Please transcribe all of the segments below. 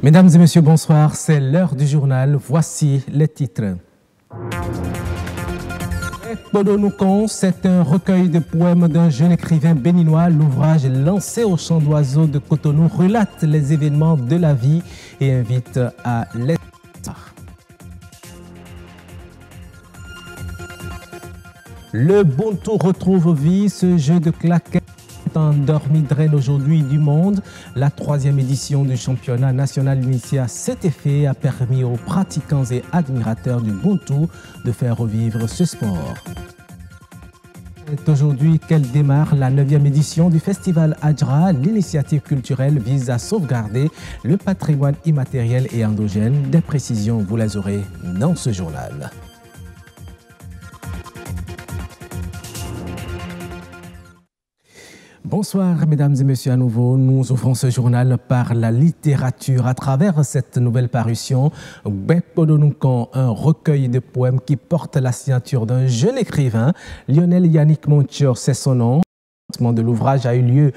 Mesdames et messieurs, bonsoir. C'est l'heure du journal. Voici les titres. Podonoukan, c'est un recueil de poèmes d'un jeune écrivain béninois. L'ouvrage lancé au Chant d'Oiseaux de Cotonou relate les événements de la vie et invite à l'espoir. Le Buntu retrouve vie. Ce jeu de claquettes endormi draine aujourd'hui du monde. La 3e édition du championnat national initié à cet effet a permis aux pratiquants et admirateurs du Buntu de faire revivre ce sport. C'est aujourd'hui qu'elle démarre la 9e édition du festival Adjra. L'initiative culturelle vise à sauvegarder le patrimoine immatériel et endogène. Des précisions, vous les aurez dans ce journal. Bonsoir mesdames et messieurs à nouveau. Nous ouvrons ce journal par la littérature à travers cette nouvelle parution. Podonoukan, un recueil de poèmes qui porte la signature d'un jeune écrivain. Lionel Yannick Montior, c'est son nom. Le lancement de l'ouvrage a eu lieu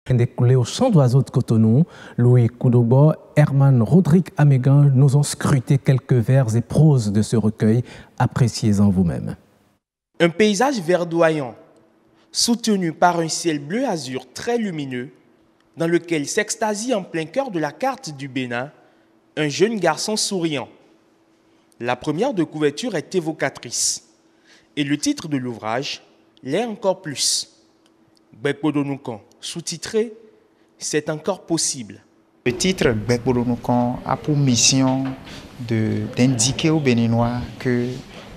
découlé au Chant d'Oiseaux de Cotonou. Louis Koudobo, Herman Rodrigue Amégan nous ont scruté quelques vers et proses de ce recueil. Appréciez-en vous-même. Un paysage verdoyant, soutenu par un ciel bleu-azur très lumineux, dans lequel s'extasie en plein cœur de la carte du Bénin un jeune garçon souriant. La première de couverture est évocatrice, et le titre de l'ouvrage l'est encore plus. Podonoukan, sous-titré « C'est encore possible ». Le titre Podonoukan a pour mission d'indiquer aux Béninois que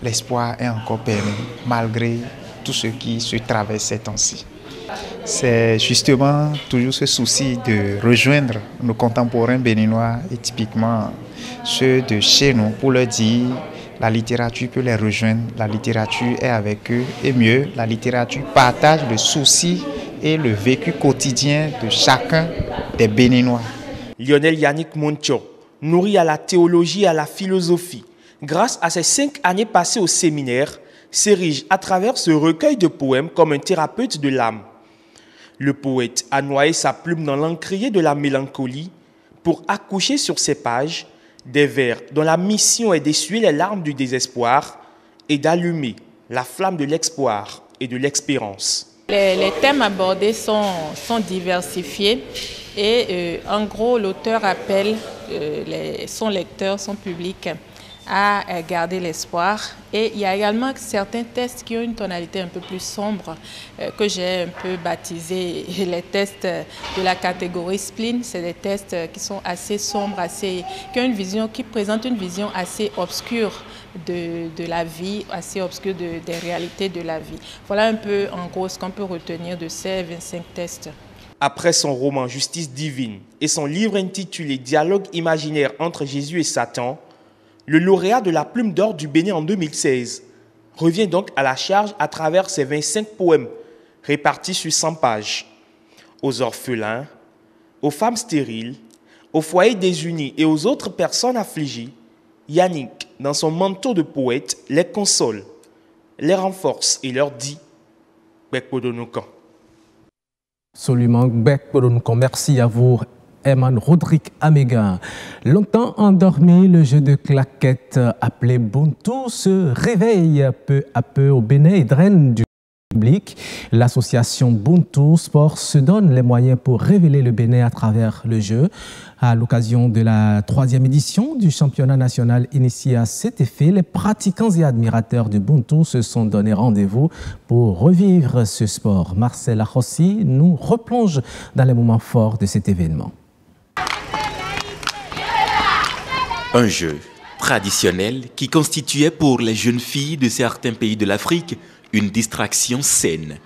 l'espoir est encore permis, malgré tout ce qui se traverse ces temps-ci. C'est justement toujours ce souci de rejoindre nos contemporains béninois et typiquement ceux de chez nous pour leur dire la littérature peut les rejoindre, la littérature est avec eux et mieux, la littérature partage le souci et le vécu quotidien de chacun des Béninois. Lionel Yannick Montior, nourri à la théologie et à la philosophie, grâce à ses 5 années passées au séminaire, s'érige à travers ce recueil de poèmes comme un thérapeute de l'âme. Le poète a noyé sa plume dans l'encrier de la mélancolie pour accoucher sur ses pages des vers dont la mission est d'essuyer les larmes du désespoir et d'allumer la flamme de l'espoir et de l'espérance. Les thèmes abordés sont diversifiés et en gros l'auteur appelle son lecteur, son public à garder l'espoir. Et il y a également certains textes qui ont une tonalité un peu plus sombre que j'ai un peu baptisé les textes de la catégorie spleen. C'est des textes qui sont assez sombres, qui présentent une vision assez obscure de la vie, assez obscure des réalités de la vie. Voilà un peu en gros ce qu'on peut retenir de ces 25 textes. Après son roman Justice divine et son livre intitulé Dialogue imaginaire entre Jésus et Satan, le lauréat de la Plume d'Or du Bénin en 2016 revient donc à la charge à travers ses 25 poèmes répartis sur 100 pages. Aux orphelins, aux femmes stériles, aux foyers désunis et aux autres personnes affligées, Yannick, dans son manteau de poète, les console, les renforce et leur dit « Podonoukan ». Absolument, Podonoukan. Merci à vous. Herman Rodrigue Amégan. Longtemps endormi, le jeu de claquettes appelé Buntu se réveille peu à peu au Bénin et draine du public. L'association Buntu Sport se donne les moyens pour révéler le Bénin à travers le jeu. À l'occasion de la 3e édition du championnat national initié à cet effet, les pratiquants et admirateurs du Buntu se sont donné rendez-vous pour revivre ce sport. Marcel Achossi nous replonge dans les moments forts de cet événement. Un jeu traditionnel qui constituait pour les jeunes filles de certains pays de l'Afrique une distraction saine.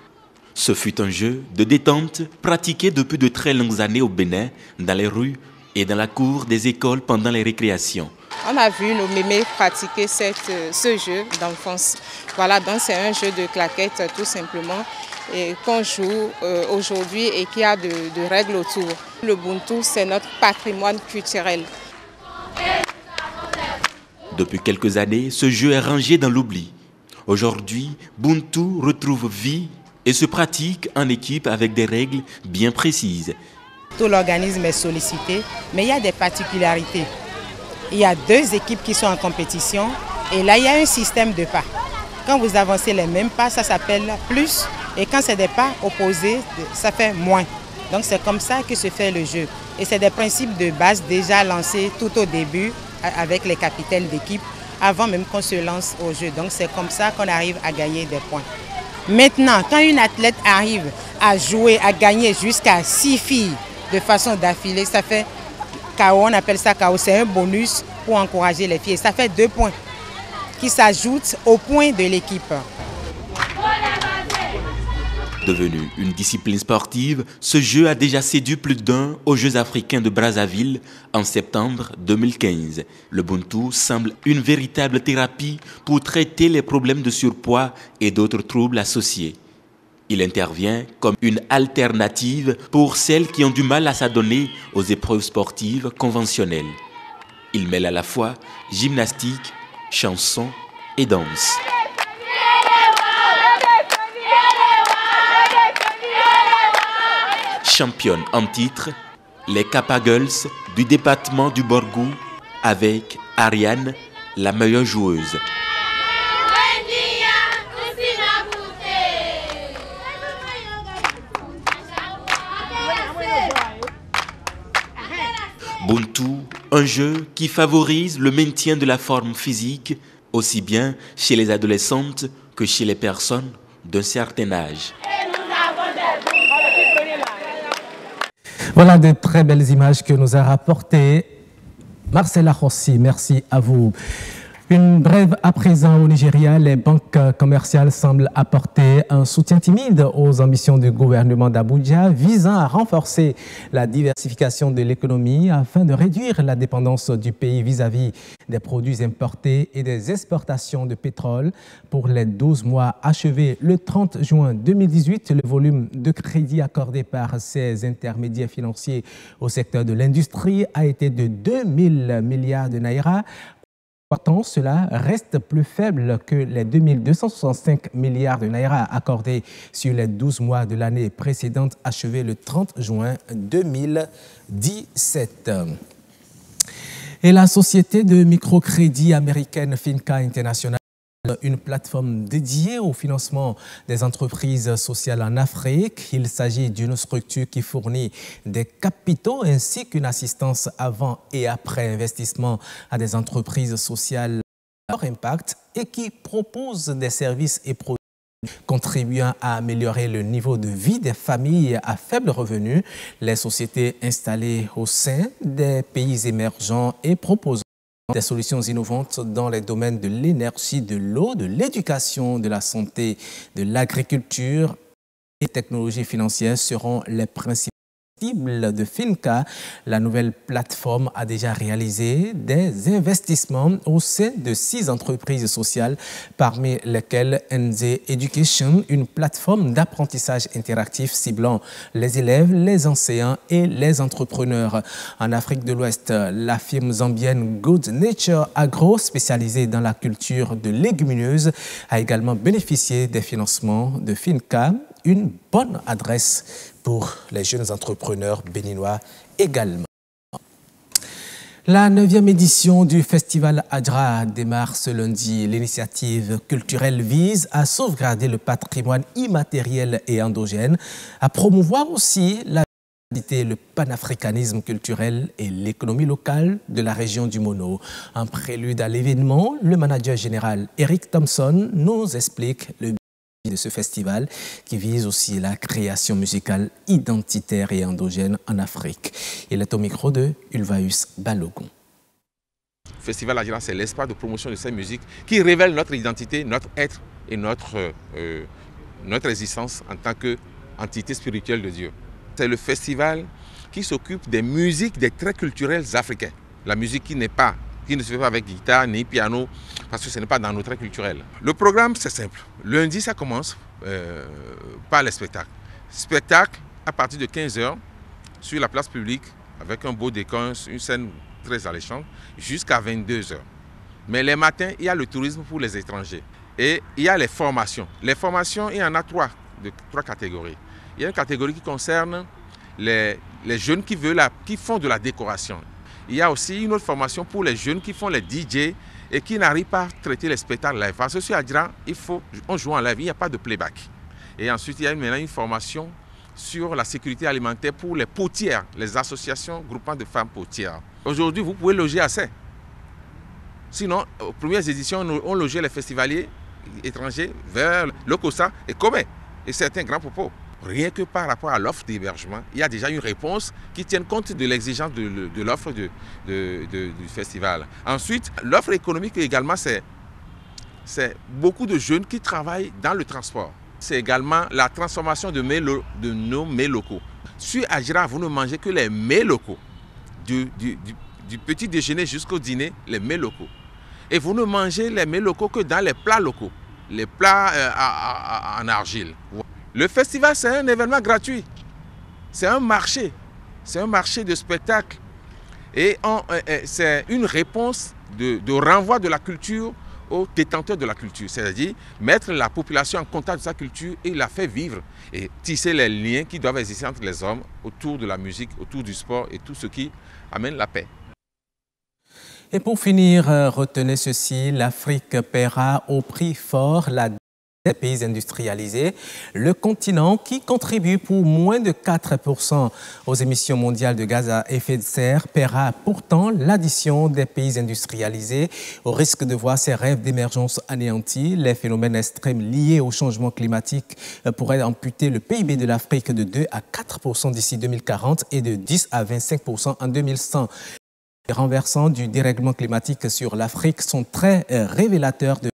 Ce fut un jeu de détente pratiqué depuis de très longues années au Bénin, dans les rues et dans la cour des écoles pendant les récréations. On a vu nos mémés pratiquer ce jeu d'enfance. Voilà, donc c'est un jeu de claquettes tout simplement qu'on joue aujourd'hui et qui a de règles autour. Le Buntu, c'est notre patrimoine culturel. Depuis quelques années, ce jeu est rangé dans l'oubli. Aujourd'hui, Buntu retrouve vie et se pratique en équipe avec des règles bien précises. Tout l'organisme est sollicité, mais il y a des particularités. Il y a 2 équipes qui sont en compétition et là, il y a un système de pas. Quand vous avancez les mêmes pas, ça s'appelle plus. Et quand c'est des pas opposés, ça fait moins. Donc c'est comme ça que se fait le jeu. Et c'est des principes de base déjà lancés tout au début avec les capitaines d'équipe, avant même qu'on se lance au jeu. Donc c'est comme ça qu'on arrive à gagner des points. Maintenant, quand une athlète arrive à jouer, à gagner jusqu'à 6 filles de façon d'affilée, ça fait KO, on appelle ça KO, c'est un bonus pour encourager les filles. Ça fait 2 points qui s'ajoutent aux points de l'équipe. Devenu une discipline sportive, ce jeu a déjà séduit plus d'1 aux Jeux africains de Brazzaville en septembre 2015. Le Buntu semble une véritable thérapie pour traiter les problèmes de surpoids et d'autres troubles associés. Il intervient comme une alternative pour celles qui ont du mal à s'adonner aux épreuves sportives conventionnelles. Il mêle à la fois gymnastique, chanson et danse. Championne en titre, les Kappa Girls du département du Borgou avec Ariane, la meilleure joueuse. Buntu, un jeu qui favorise le maintien de la forme physique, aussi bien chez les adolescentes que chez les personnes d'un certain âge. Voilà de très belles images que nous a rapportées Marcella Rossi. Merci à vous. Une brève à présent au Nigeria. Les banques commerciales semblent apporter un soutien timide aux ambitions du gouvernement d'Abuja visant à renforcer la diversification de l'économie afin de réduire la dépendance du pays vis-à-vis des produits importés et des exportations de pétrole. Pour les 12 mois achevés le 30 juin 2018, le volume de crédit accordé par ces intermédiaires financiers au secteur de l'industrie a été de 2000 milliards de naira. Pourtant, cela reste plus faible que les 2265 milliards de naira accordés sur les 12 mois de l'année précédente achevée le 30 juin 2017. Et la société de microcrédit américaine Finca International, une plateforme dédiée au financement des entreprises sociales en Afrique. Il s'agit d'une structure qui fournit des capitaux ainsi qu'une assistance avant et après investissement à des entreprises sociales à fort impact et qui propose des services et produits contribuant à améliorer le niveau de vie des familles à faible revenu. Les sociétés installées au sein des pays émergents et proposent des solutions innovantes dans les domaines de l'énergie, de l'eau, de l'éducation, de la santé, de l'agriculture et des technologies financières seront les principaux cibles de Finca. La nouvelle plateforme a déjà réalisé des investissements au sein de 6 entreprises sociales, parmi lesquelles NZ Education, une plateforme d'apprentissage interactif ciblant les élèves, les enseignants et les entrepreneurs. En Afrique de l'Ouest, la firme zambienne Good Nature Agro, spécialisée dans la culture de légumineuses, a également bénéficié des financements de Finca. Une bonne adresse pour les jeunes entrepreneurs béninois également. La 9e édition du Festival Adra démarre ce lundi. L'initiative culturelle vise à sauvegarder le patrimoine immatériel et endogène, à promouvoir aussi la diversité, le panafricanisme culturel et l'économie locale de la région du Mono. En prélude à l'événement, le manager général Eric Thompson nous explique le but de ce festival qui vise aussi la création musicale identitaire et endogène en Afrique. Il est au micro de Ulvaeus Balogun. Le Festival Adra, c'est l'espace de promotion de cette musique qui révèle notre identité, notre être et notre existence en tant qu'entité spirituelle de Dieu. C'est le festival qui s'occupe des musiques, des traits culturels africains. La musique qui ne se fait pas avec guitare ni piano, parce que ce n'est pas dans nos traits culturels. Le programme, c'est simple. Lundi, ça commence par les spectacles. Spectacle à partir de 15 h sur la place publique, avec un beau décor, une scène très alléchante, jusqu'à 22 h. Mais les matins, il y a le tourisme pour les étrangers. Et il y a les formations. Les formations, il y en a trois catégories. Il y a une catégorie qui concerne les jeunes qui font de la décoration. Il y a aussi une autre formation pour les jeunes qui font les DJ et qui n'arrivent pas à traiter les spectacles live. Parce que sur Adjara, on joue en live, il n'y a pas de playback. Et ensuite, il y a maintenant une formation sur la sécurité alimentaire pour les potières, les associations groupant de femmes potières. Aujourd'hui, vous pouvez loger assez. Sinon, aux premières éditions, on logeait les festivaliers étrangers vers le COSA et Comé et certains grands propos. Rien que par rapport à l'offre d'hébergement, il y a déjà une réponse qui tient compte de l'exigence de l'offre du festival. Ensuite, l'offre économique également, c'est beaucoup de jeunes qui travaillent dans le transport. C'est également la transformation de nos mets locaux. Sur Adjara, vous ne mangez que les mets locaux. Du petit déjeuner jusqu'au dîner, les mets locaux. Et vous ne mangez les mets locaux que dans les plats locaux, les plats en argile. Le festival, c'est un événement gratuit. C'est un marché de spectacle. Et c'est une réponse de renvoi de la culture aux détenteurs de la culture. C'est-à-dire mettre la population en contact de sa culture et la faire vivre. Et tisser les liens qui doivent exister entre les hommes autour de la musique, autour du sport et tout ce qui amène la paix. Et pour finir, retenez ceci, l'Afrique paiera au prix fort la dette des pays industrialisés. Le continent qui contribue pour moins de 4% aux émissions mondiales de gaz à effet de serre paiera pourtant l'addition des pays industrialisés au risque de voir ses rêves d'émergence anéantis. Les phénomènes extrêmes liés au changement climatique pourraient amputer le PIB de l'Afrique de 2 à 4% d'ici 2040 et de 10 à 25% en 2100. Les renversants du dérèglement climatique sur l'Afrique sont très révélateurs de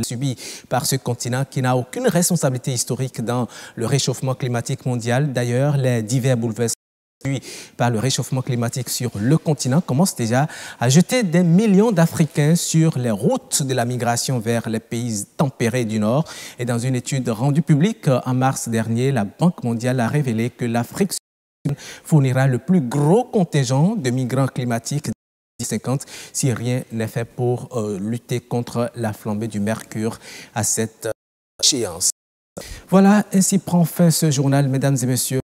subi par ce continent qui n'a aucune responsabilité historique dans le réchauffement climatique mondial. D'ailleurs, les divers bouleversements subis par le réchauffement climatique sur le continent commencent déjà à jeter des millions d'Africains sur les routes de la migration vers les pays tempérés du Nord. Et dans une étude rendue publique en mars dernier, la Banque mondiale a révélé que l'Afrique fournira le plus gros contingent de migrants climatiques 2050 si rien n'est fait pour lutter contre la flambée du mercure à cette échéance. Voilà, ainsi prend fin ce journal, mesdames et messieurs.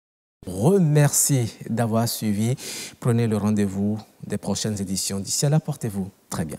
Remercie d'avoir suivi. Prenez le rendez-vous des prochaines éditions. D'ici là, portez-vous très bien.